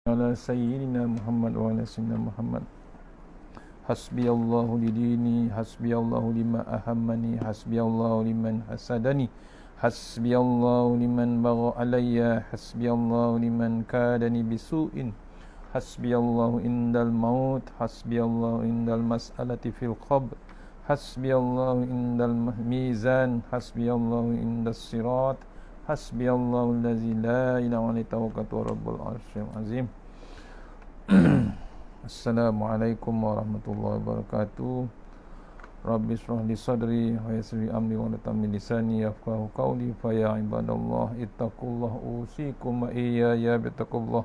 على سيدنا محمد وعلى سيدنا محمد. حسبي الله لديني، حسبي الله لما أهمني، حسبي الله لمن حسدني، حسبي الله لمن بغى علي، حسبي الله لمن كادني بسوء، حسبي الله عند الموت، حسبي الله عند المسألة في القبر، حسبي الله عند الميزان، حسبي الله عند الصراط، حسبي الله الذي لا إله إلا هو توكلت رب العرش العظيم. Assalamualaikum warahmatullahi wabarakatuh. Rabbi shrah li sadri wa yassir li amri wa tammi lisani yafqahu qawli. Fa ya ibadallah ittaqullah usikum wa iyaya bittaqullah.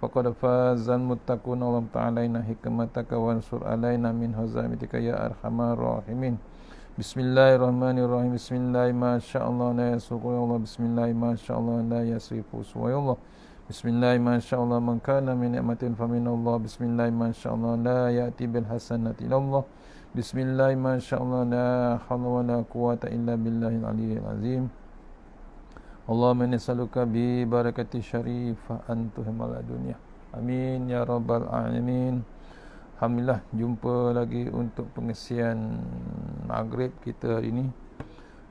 Faqad fazal muttaqun. Allah ta'ala inna hikmataka wa ansur alaina min hazamitika ya arhamar rahimin. Bismillahirrahmanirrahim. Bismillah ma sya'allah la yasuqu ya Allah. Bismillah ma sya'allah la yasrifu suwa ya Allah. Bismillah ma sya'allah man kana min ni'matin fa min Allah. Bismillah ma sya'allah la ya'ti bil hasanati illa Allah. Bismillah ma sya'allah la hawla wa la quwwata illa billahil aliyyil azim. Allahumma nas'aluka bi barakati syarifah antuhimal dunya. Amin ya rabbal alamin. Alhamdulillah, jumpa lagi untuk pengisian maghrib kita hari ini.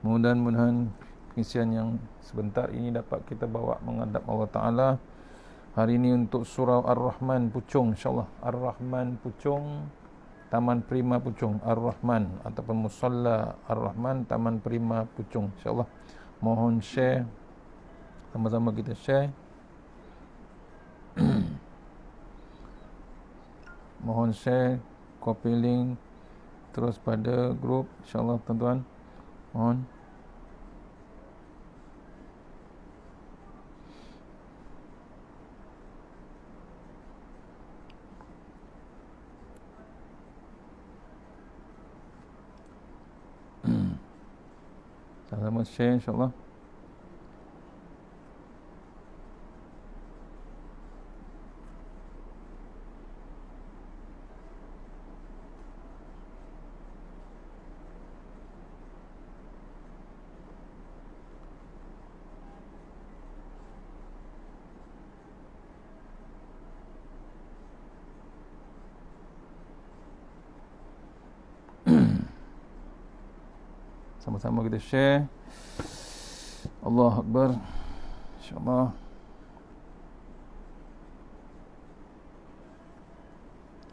Mudah-mudahan pengisian yang sebentar ini dapat kita bawa menghadap Allah Ta'ala. Hari ini untuk surah Ar-Rahman Puchong, insyaAllah. Ar-Rahman Puchong, Taman Prima Puchong. Ar-Rahman ataupun Musalla Ar-Rahman, Taman Prima Puchong, insyaAllah. Mohon share, sama-sama kita share. Mohon share, copy link terus pada grup, insyaAllah tuan-tuan. Mohon. Sama-sama share, insyaAllah. Sama-sama kita share. Allah Akbar, insyaAllah.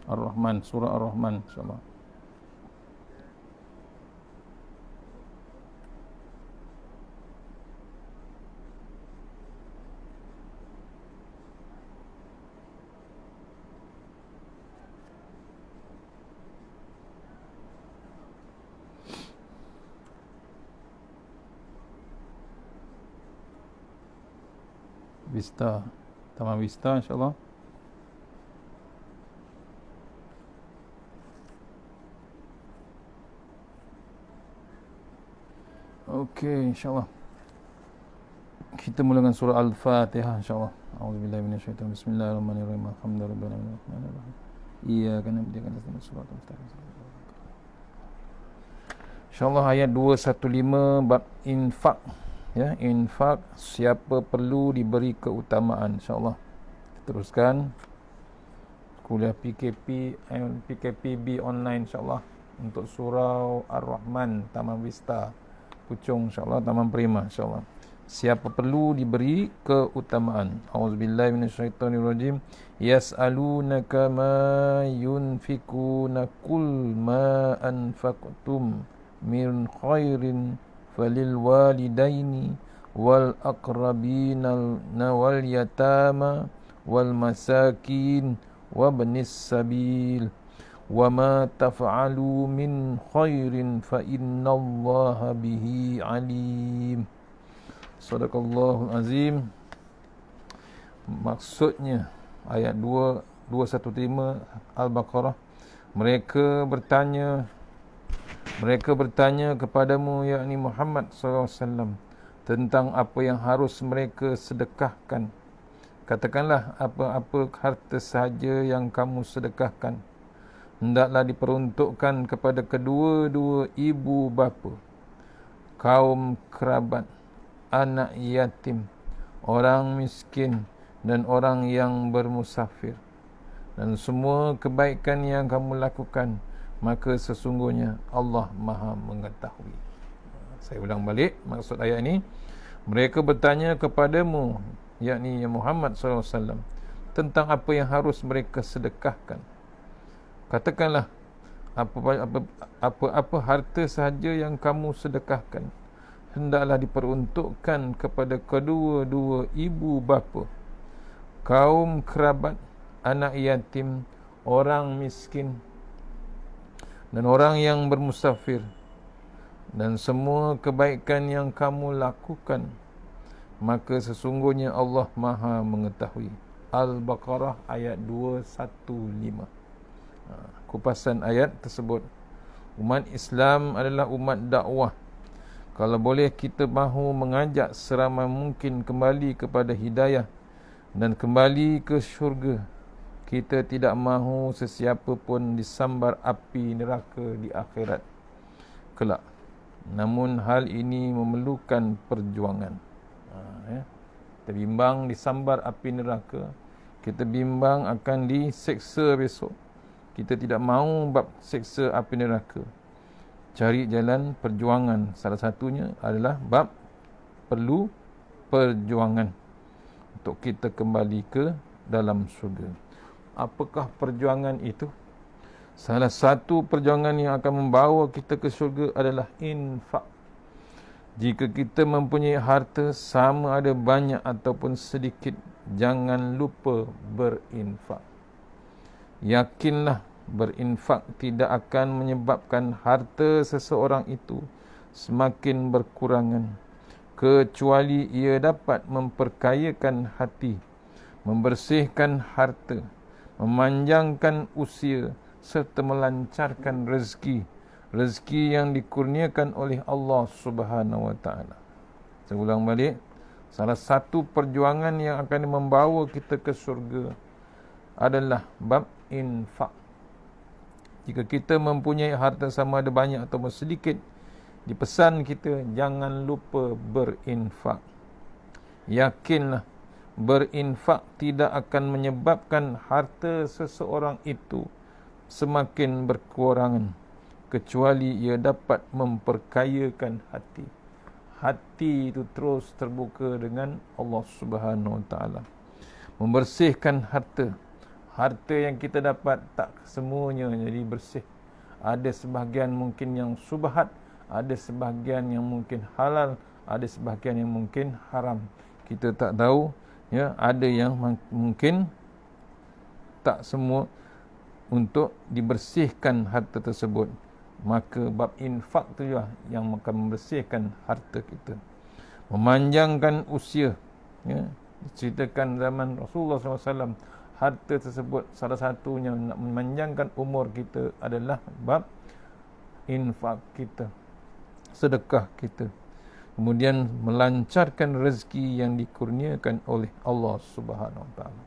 Ar-Rahman, surah Ar-Rahman, insyaAllah. Vista, Taman Vista, insyaAllah. Okey, insyaAllah. Kita mulakan surah Al-Fatihah, insyaAllah. A'udzubillahi minasyaitanir rajim. Bismillahirrahmanirrahim. Alhamdulillahirabbil alamin. Iyyaka na'budu wa iyyaka nasta'in. Shiratal mustaqim. InsyaAllah ayat 215 bab infak. Ya, infak, siapa perlu diberi keutamaan, insyaAllah. Kita teruskan kuliah PKPB online, insyaAllah, untuk surau Ar-Rahman, Taman Vista Puchong, insyaAllah, Taman Prima, insyaAllah. Siapa perlu diberi keutamaan. A'udzubillahi minasyaitonirrajim. Yas'alunaka ma yunfikuna kul ma anfaqtum min khairin falil walidaini wal aqrabina wal yatama wal masakin wa ibnis sabil wa ma taf'alu min khairin fa innallaha bihi alim. Sadaqallahul azim. Maksudnya ayat 215 Al-Baqarah, mereka bertanya kepadamu, yakni Muhammad SAW, tentang apa yang harus mereka sedekahkan. Katakanlah, apa-apa harta sahaja yang kamu sedekahkan, hendaklah diperuntukkan kepada kedua-dua ibu bapa, kaum kerabat, anak yatim, orang miskin, dan orang yang bermusafir. Dan semua kebaikan yang kamu lakukan, maka sesungguhnya Allah Maha mengetahui. Saya ulang balik maksud ayat ini. Mereka bertanya kepadamu, yakni Muhammad SAW, tentang apa yang harus mereka sedekahkan. Katakanlah, apa-apa harta sahaja yang kamu sedekahkan, hendaklah diperuntukkan kepada kedua-dua ibu bapa, kaum kerabat, anak yatim, orang miskin, dan orang yang bermusafir. Dan semua kebaikan yang kamu lakukan, maka sesungguhnya Allah Maha mengetahui. Al-Baqarah ayat 215. Kupasan ayat tersebut. Umat Islam adalah umat dakwah. Kalau boleh, kita mahu mengajak seramai mungkin kembali kepada hidayah dan kembali ke syurga. Kita tidak mahu sesiapa pun disambar api neraka di akhirat kelak. Namun hal ini memerlukan perjuangan. Kita bimbang disambar api neraka, kita bimbang akan diseksa besok. Kita tidak mahu bab seksa api neraka. Cari jalan perjuangan. Salah satunya adalah bab perlu perjuangan untuk kita kembali ke dalam syurga. Apakah perjuangan itu? Salah satu perjuangan yang akan membawa kita ke syurga adalah infak. Jika kita mempunyai harta, sama ada banyak ataupun sedikit, jangan lupa berinfak. Yakinlah, berinfak tidak akan menyebabkan harta seseorang itu semakin berkurangan, kecuali ia dapat memperkayakan hati, membersihkan harta, memanjangkan usia, serta melancarkan rezeki yang dikurniakan oleh Allah Subhanahu wa taala. Saya ulang balik, salah satu perjuangan yang akan membawa kita ke syurga adalah bab infak. Jika kita mempunyai harta sama ada banyak atau sedikit, dipesan kita jangan lupa berinfak. Yakinlah, berinfak tidak akan menyebabkan harta seseorang itu semakin berkurangan, kecuali ia dapat memperkayakan hati. Hati itu terus terbuka dengan Allah Subhanahu Wa Taala. Membersihkan harta. Harta yang kita dapat tak semuanya jadi bersih. Ada sebahagian mungkin yang subhat, ada sebahagian yang mungkin halal, ada sebahagian yang mungkin haram. Kita tak tahu, ya, ada yang mungkin tak semua untuk dibersihkan harta tersebut. Maka bab infak tu juga yang akan membersihkan harta kita. Memanjangkan usia, ya. Diceritakan zaman Rasulullah SAW, harta tersebut salah satunya nak memanjangkan umur kita adalah bab infak kita, sedekah kita. Kemudian melancarkan rezeki yang dikurniakan oleh Allah Subhanahu Wa Taala.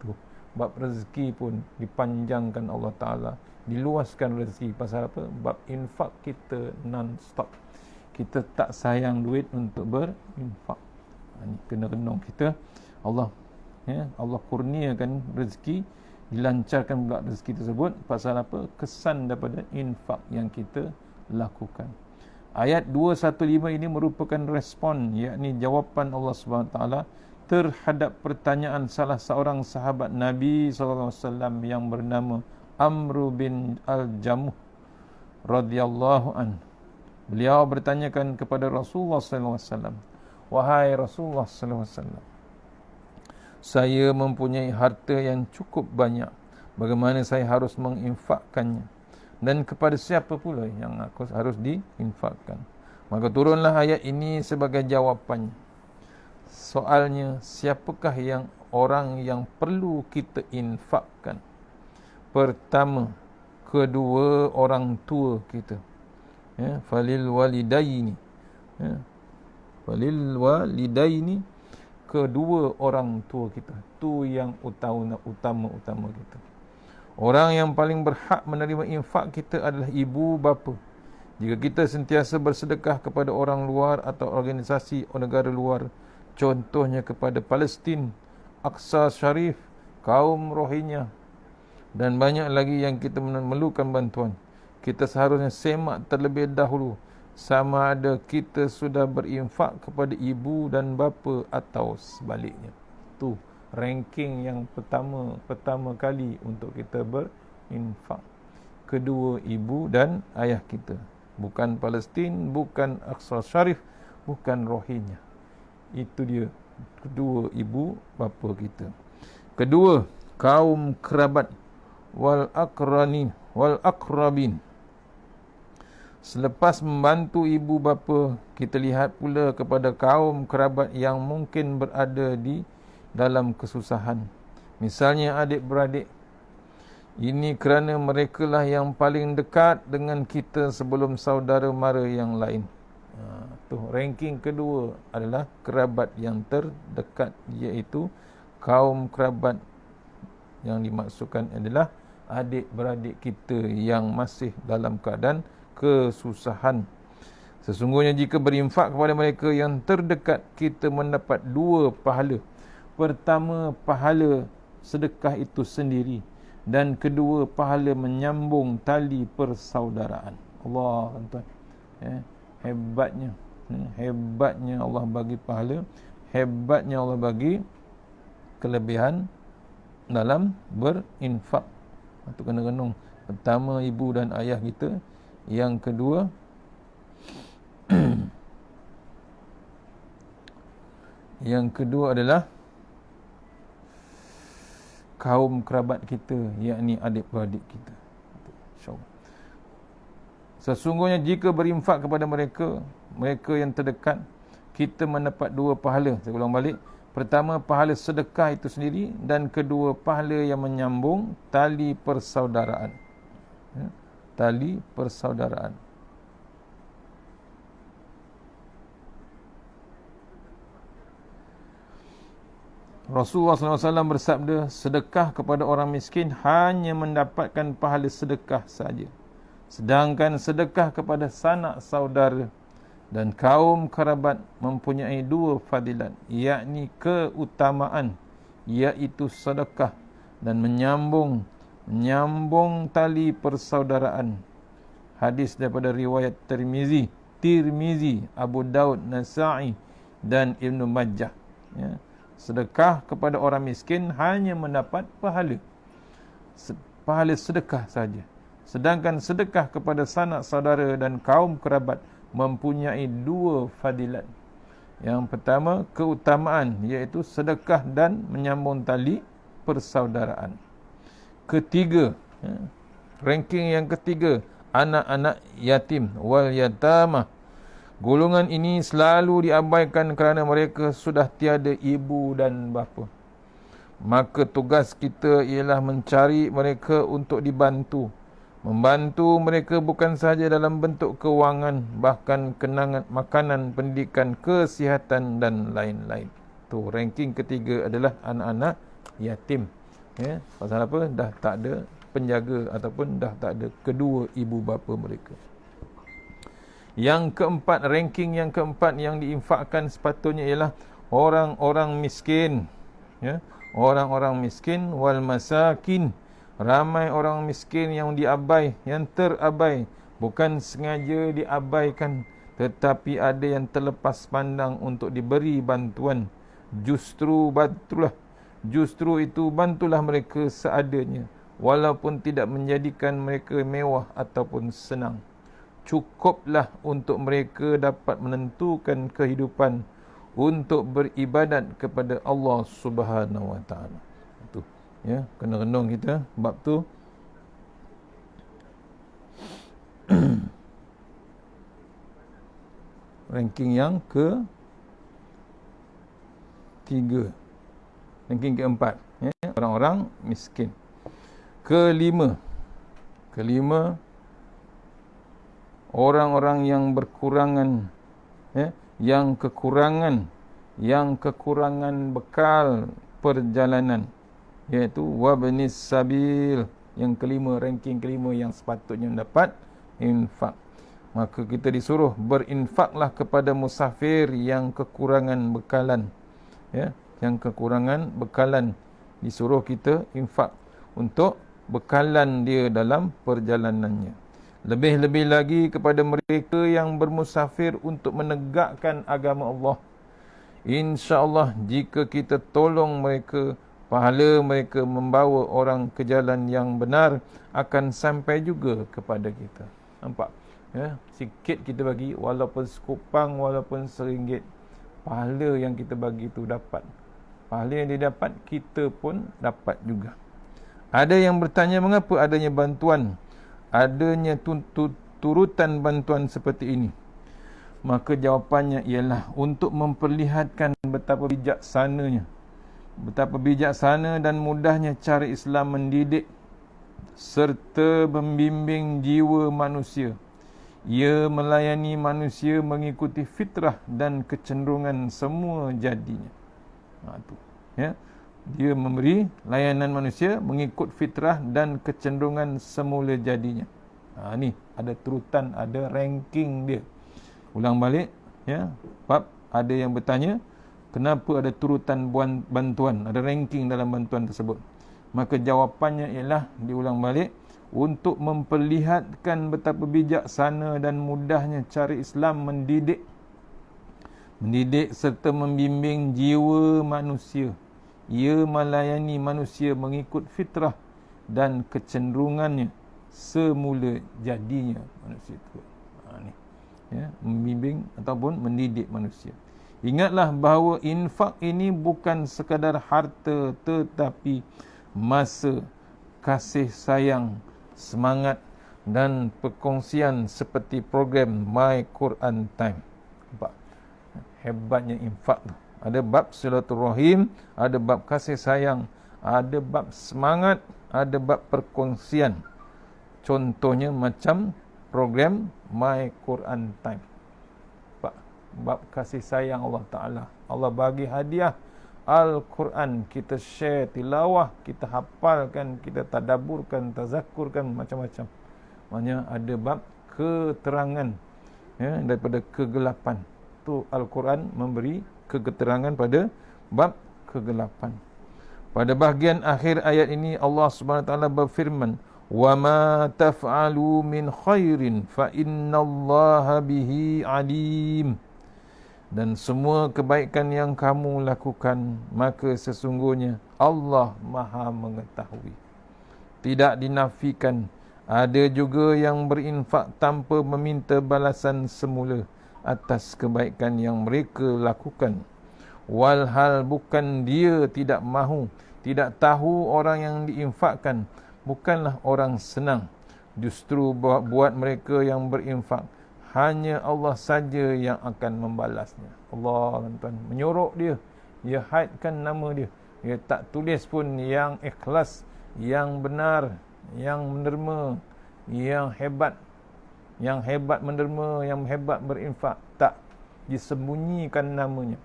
Tu bab rezeki pun dipanjangkan Allah Taala, diluaskan rezeki. Pasal apa? Bab infak kita non-stop. Kita tak sayang duit untuk berinfak. Ini kena renung kita. Allah kurniakan rezeki, dilancarkan pula rezeki tersebut. Pasal apa? Kesan daripada infak yang kita lakukan. Ayat 215 ini merupakan respon, yakni jawapan Allah SWT terhadap pertanyaan salah seorang sahabat Nabi SAW yang bernama Amr bin Al-Jamuh radhiyallahu an. Beliau bertanyakan kepada Rasulullah SAW, wahai Rasulullah SAW, saya mempunyai harta yang cukup banyak, bagaimana saya harus menginfakkannya? Dan kepada siapa pula yang aku harus diinfakkan? Maka turunlah ayat ini sebagai jawapannya. Soalnya, siapakah yang orang yang perlu kita infakkan? Pertama, kedua orang tua kita. Ya, falil walidaini. Ya, falil walidaini, kedua orang tua kita. Tu yang utama kita. Orang yang paling berhak menerima infak kita adalah ibu bapa. Jika kita sentiasa bersedekah kepada orang luar atau organisasi negara luar, contohnya kepada Palestin Aqsa Sharif, kaum Rohingya, dan banyak lagi yang kita memerlukan bantuan. Kita seharusnya semak terlebih dahulu sama ada kita sudah berinfak kepada ibu dan bapa atau sebaliknya. Tu ranking yang pertama kali untuk kita berinfak. Kedua, ibu dan ayah kita. Bukan Palestin, bukan Aqsa Sharif, bukan Rohingya. Itu dia, kedua ibu bapa kita. Kedua, kaum kerabat wal akrabin. Selepas membantu ibu bapa, kita lihat pula kepada kaum kerabat yang mungkin berada di dalam kesusahan. Misalnya adik-beradik. Ini kerana merekalah yang paling dekat dengan kita sebelum saudara mara yang lain. Tu ranking kedua adalah kerabat yang terdekat, iaitu kaum kerabat yang dimaksudkan adalah adik-beradik kita yang masih dalam keadaan kesusahan. Sesungguhnya jika berinfak kepada mereka yang terdekat, kita mendapat dua pahala. Pertama, pahala sedekah itu sendiri, dan kedua, pahala menyambung tali persaudaraan. Allah, tuan-tuan, hebatnya Allah bagi pahala, hebatnya Allah bagi kelebihan dalam berinfak. Itu kena renung. Pertama, ibu dan ayah kita. Yang kedua, yang kedua adalah kaum kerabat kita, yakni adik-beradik kita. InsyaAllah. Sesungguhnya jika berinfak kepada mereka yang terdekat, kita mendapat dua pahala. Saya ulang balik. Pertama, pahala sedekah itu sendiri, dan kedua, pahala yang menyambung tali persaudaraan. Tali persaudaraan. Rasulullah SAW bersabda, sedekah kepada orang miskin hanya mendapatkan pahala sedekah saja. Sedangkan sedekah kepada sanak saudara dan kaum kerabat mempunyai dua fadilat, yakni keutamaan, iaitu sedekah dan menyambung tali persaudaraan. Hadis daripada riwayat Tirmizi, Abu Daud, Nasa'i dan Ibnu Majah. Sedekah kepada orang miskin hanya mendapat pahala sedekah saja. Sedangkan sedekah kepada sanak saudara dan kaum kerabat mempunyai dua fadilat. Yang pertama, keutamaan, iaitu sedekah dan menyambung tali persaudaraan. Ketiga, ranking yang ketiga, anak-anak yatim wal yatamah. Golongan ini selalu diabaikan kerana mereka sudah tiada ibu dan bapa. Maka tugas kita ialah mencari mereka untuk dibantu. Membantu mereka bukan sahaja dalam bentuk kewangan, bahkan kenangan, makanan, pendidikan, kesihatan dan lain-lain. Tu ranking ketiga adalah anak-anak yatim. Pasal apa? Dah tak ada penjaga ataupun dah tak ada kedua ibu bapa mereka. Yang keempat, ranking yang keempat yang diinfakkan sepatutnya ialah orang-orang miskin. Orang-orang miskin wal masakin. Ramai orang miskin yang terabai, bukan sengaja diabaikan, tetapi ada yang terlepas pandang untuk diberi bantuan. Justru itu bantulah mereka seadanya, walaupun tidak menjadikan mereka mewah ataupun senang. Cukuplah untuk mereka dapat menentukan kehidupan untuk beribadat kepada Allah Subhanahu Wa Taala. Itu kena renung kita bab tu. Ranking yang ketiga. Ranking keempat, orang-orang miskin. Kelima, orang-orang yang berkurangan, yang kekurangan bekal perjalanan, iaitu wabnis sabil. Yang kelima, ranking kelima yang sepatutnya mendapat infak. Maka kita disuruh berinfaklah kepada musafir yang kekurangan bekalan. yang kekurangan bekalan, disuruh kita infak untuk bekalan dia dalam perjalanannya. Lebih-lebih lagi kepada mereka yang bermusafir untuk menegakkan agama Allah. InsyaAllah jika kita tolong mereka, pahala mereka membawa orang ke jalan yang benar akan sampai juga kepada kita. Nampak? Ya, sikit kita bagi, walaupun sekupang, walaupun RM1, pahala yang kita bagi itu dapat. Pahala yang didapat, kita pun dapat juga. Ada yang bertanya mengapa adanya bantuan, adanya turutan bantuan seperti ini. Maka jawapannya ialah untuk memperlihatkan betapa bijaksana dan mudahnya cara Islam mendidik serta membimbing jiwa manusia. Ia melayani manusia mengikuti fitrah dan kecenderungan semua jadinya. Itu, ya. Dia memberi layanan manusia mengikut fitrah dan kecenderungan semula jadinya. Ni ada turutan, ada ranking dia. Ulang balik, ya. Bab ada yang bertanya, kenapa ada turutan bantuan, ada ranking dalam bantuan tersebut? Maka jawapannya ialah, diulang balik, untuk memperlihatkan betapa bijaksana dan mudahnya cara Islam mendidik serta membimbing jiwa manusia. Ia melayani manusia mengikut fitrah dan kecenderungannya semula jadinya manusia itu. Ni, ya, membimbing ataupun mendidik manusia. Ingatlah bahawa infak ini bukan sekadar harta, tetapi masa, kasih sayang, semangat dan perkongsian seperti program My Quran Time. Nampak? Hebatnya infak tu. Ada bab silaturahim, ada bab kasih sayang, ada bab semangat, ada bab perkongsian. Contohnya macam program My Quran Time. Bab kasih sayang Allah Ta'ala. Allah bagi hadiah Al-Quran. Kita share tilawah, kita hafalkan, kita tadaburkan, tazakurkan, macam-macam. Maknanya ada bab keterangan, ya, daripada kegelapan. Tu Al-Quran memberi keterangan pada bab kegelapan. Pada bahagian akhir ayat ini Allah Subhanahu Wa Taala berfirman, "Wa ma taf'alu min khairin fa innallaha bihi alim." Dan semua kebaikan yang kamu lakukan, maka sesungguhnya Allah Maha mengetahui. Tidak dinafikan, ada juga yang berinfak tanpa meminta balasan semula atas kebaikan yang mereka lakukan. Walhal bukan dia tidak mahu, tidak tahu orang yang diinfakkan bukanlah orang senang. Justru buat mereka yang berinfak, hanya Allah saja yang akan membalasnya. Allah, tuan-tuan, menyorok dia. Dia haidkan nama dia. Dia tak tulis pun yang ikhlas, yang benar, yang menderma, yang hebat. Yang hebat menderma, yang hebat berinfak. Tak, disembunyikan namanya.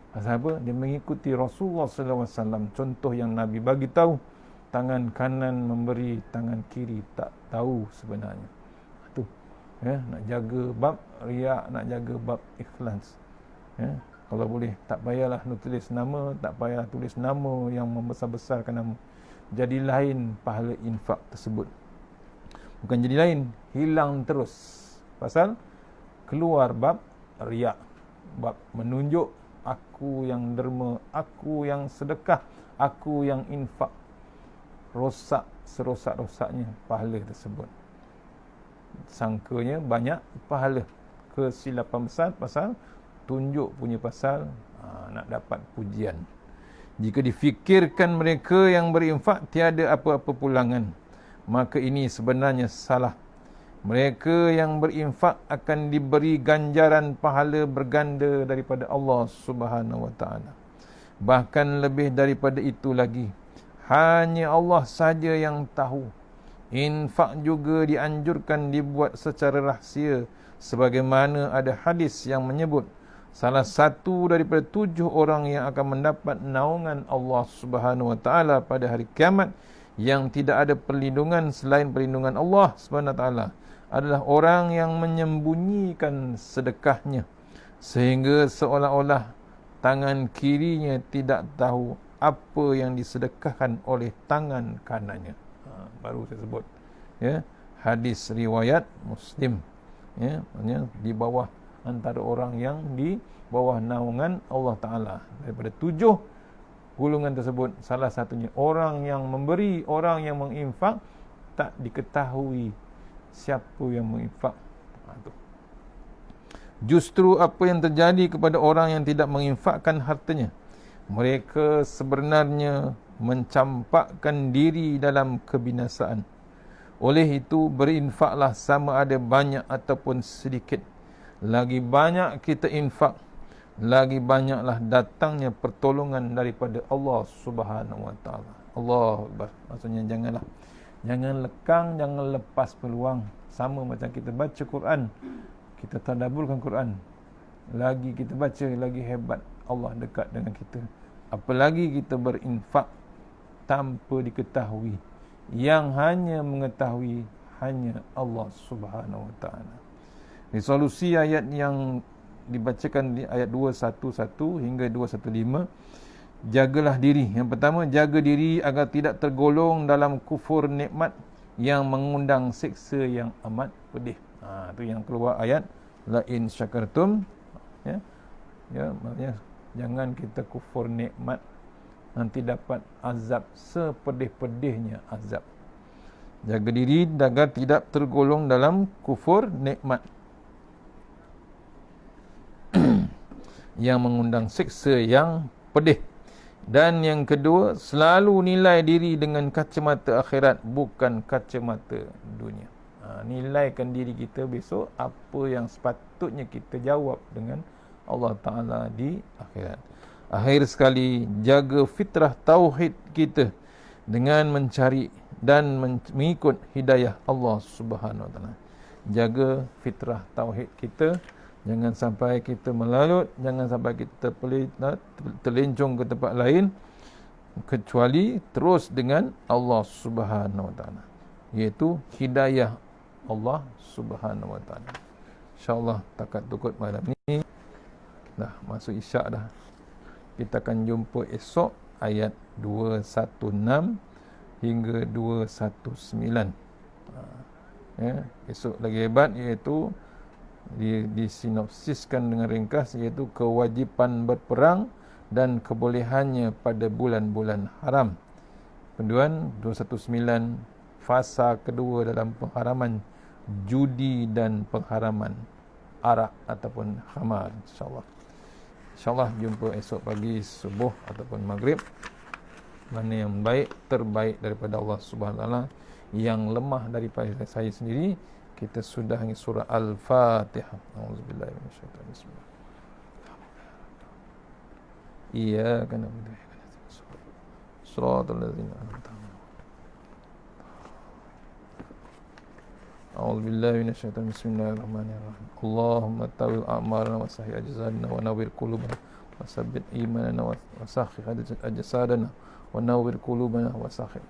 Pasal apa? Dia mengikuti Rasulullah SAW. Contoh yang Nabi bagi tahu, tangan kanan memberi, tangan kiri tak tahu sebenarnya. Itu, ya, nak jaga bab riak, nak jaga bab ikhlas. Ya, kalau boleh tak payahlah tulis nama, tak payah tulis nama yang membesar-besarkan nama. Jadi lain pahala infak tersebut. Bukan jadi lain, hilang terus. Pasal keluar bab riak, bab menunjuk aku yang derma, aku yang sedekah, aku yang infak. Rosak serosak-rosaknya pahala tersebut. Sangkanya banyak pahala. Kesilapan besar pasal tunjuk punya pasal nak dapat pujian. Jika difikirkan mereka yang berinfak tiada apa-apa pulangan, maka ini sebenarnya salah. Mereka yang berinfak akan diberi ganjaran pahala berganda daripada Allah Subhanahu Wa Taala. Bahkan lebih daripada itu lagi, hanya Allah saja yang tahu. Infak juga dianjurkan dibuat secara rahsia, sebagaimana ada hadis yang menyebut salah satu daripada 7 orang yang akan mendapat naungan Allah Subhanahu Wa Taala pada hari kiamat, yang tidak ada perlindungan selain perlindungan Allah Subhanahu Wa Taala, adalah orang yang menyembunyikan sedekahnya sehingga seolah-olah tangan kirinya tidak tahu apa yang disedekahkan oleh tangan kanannya. Baru saya sebut, ya, hadis riwayat Muslim, ya, maksudnya di bawah, antara orang yang di bawah naungan Allah Ta'ala. Daripada 7 golongan tersebut, salah satunya orang yang memberi, orang yang menginfak, tak diketahui siapa yang menginfak. Justru apa yang terjadi kepada orang yang tidak menginfakkan hartanya, mereka sebenarnya mencampakkan diri dalam kebinasaan. Oleh itu, berinfaklah sama ada banyak ataupun sedikit. Lagi banyak kita infak, lagi banyaklah datangnya pertolongan daripada Allah Subhanahu Wa Taala. Allahu Akbar. Maksudnya jangan lekang, jangan lepas peluang. Sama macam kita baca Quran, kita tadabburkan Quran, lagi kita baca, lagi hebat Allah dekat dengan kita. Apalagi kita berinfak tanpa diketahui, yang hanya mengetahui hanya Allah Subhanahu Wa Taala. Resolusi ayat yang dibacakan di ayat 211 hingga 215, jagalah diri. Yang pertama, jaga diri agar tidak tergolong dalam kufur nikmat yang mengundang siksa yang amat pedih. Itu yang keluar ayat la in syakartum, ya, maksudnya jangan kita kufur nikmat, nanti dapat azab sepedih-pedihnya azab. Jaga diri agar tidak tergolong dalam kufur nikmat yang mengundang siksa yang pedih. Dan yang kedua, selalu nilai diri dengan kacamata akhirat, bukan kacamata dunia. Nilaikan diri kita besok, apa yang sepatutnya kita jawab dengan Allah Ta'ala di akhirat. Akhir sekali, jaga fitrah tauhid kita dengan mencari dan mengikut hidayah Allah Subhanahu Wa Ta'ala. Jaga fitrah tauhid kita, jangan sampai kita melalut, jangan sampai kita terlencong ke tempat lain, kecuali terus dengan Allah Subhanahu Wa Ta'ala, iaitu hidayah Allah Subhanahu Wa Ta'ala. InsyaAllah takat tukut malam ni dah masuk isyak dah. Kita akan jumpa esok ayat 216 hingga 219. Ya, esok lagi hebat, iaitu disinopsiskan dengan ringkas, iaitu kewajipan berperang dan kebolehannya pada bulan-bulan haram. Penduan 219, fasa kedua dalam pengharaman judi dan pengharaman arak ataupun khamar. InsyaAllah jumpa esok pagi, subuh ataupun maghrib. Mana yang baik, terbaik daripada Allah Subhanahu Wa Taala, yang lemah daripada saya sendiri, kita sudahi surah Al-Fatihah. Auzubillahi minasyaitanir rajim. Iyyaka na'budu wa iyyaka nasta'in. Shiratal ladzina an'amta 'alaihim. Auzubillahi minasyaitanir rajim. Bismillahirrahmanirrahim. Allahumma tawil a'marana wa sahih ajsadana wa nawwir qulubana wa sabbit imanana wa sahih ajsadana wa nawwir qulubana wa sahih.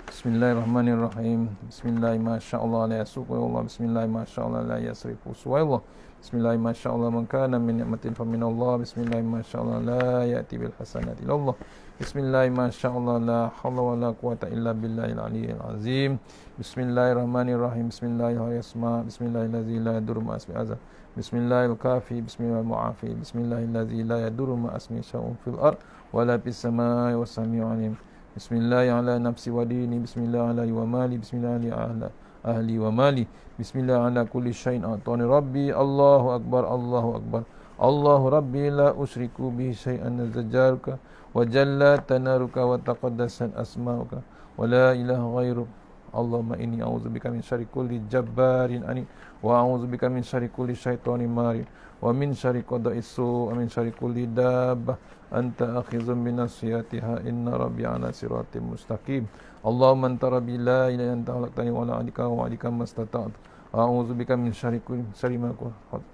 Bismillahirrahmanirrahim. Bismillah masyaallah la yasuqu Allah. Bismillah masyaallah la yasrifu suwallah. Bismillah masyaallah man kana min ni'matin fa min Allah. Bismillah masyaallah la ya'ti bil hasanati illallah. Bismillah masyaallah la haula wa la quwata illa billahil aliyyil azim. Bismillahirrahmanirrahim. Bismillahirrahmanirrahim. Bismillahirladzi la yadurru ma ismihi azza. Bismillahil kafi. Bismillahil mu'afi. Bismillahirladzi la yadurru ma ismihi syai'un fil ard wa la fis samai was sami'ul alim. Bismillah ala nafsi wa dini. Bismillah ala wa mali. Bismillah ala ahli wa mali. Bismillah ala kulli syai'in a'tani rabbi. Allahu akbar, Allahu akbar. Allahu rabbi la usyriku bihi syai'an nazjaruka wa jalla tanaruka wa taqaddasat asma'uka wa la ilaha ghairuk. Allahumma inni a'udzubika min syarri kulli jabbarin anid wa a'udzubika min syarri kulli syaitanin marid wa min syarri qada'is su' wa min syarri kulli dabbah anta akhizun binasiyatiha inna rabbi ala siratim mustaqim. Allahumma anta rabbi la ilaha illa anta khalaqtani wa la adika wa adika mastata'tu a'udzubika min syarri kulli syarri ma qad.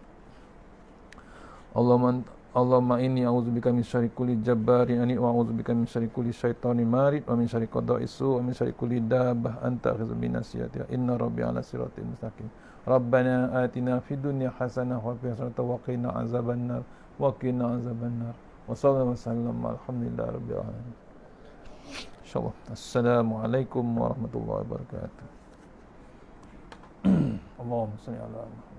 Allahumma Allahumma inni a'udzubika min syarri kulli jabbarin anid wa a'udzubika min syarri kulli syaitanin marid wa min syarri qada'is su wa min syarri kulli dabbah anta akhidhu bi nasiyatiha inna rabbi 'ala siratin mustaqim. Rabbana atina fid dunya hasanah wa fil akhirati wa qina azabannar wa qina azabannar. Wa sallallahu wasallam alhamdulillahi rabbil alamin. Insyaallah. Assalamualaikum warahmatullahi wabarakatuh. Allahumma shalli ala Muhammad.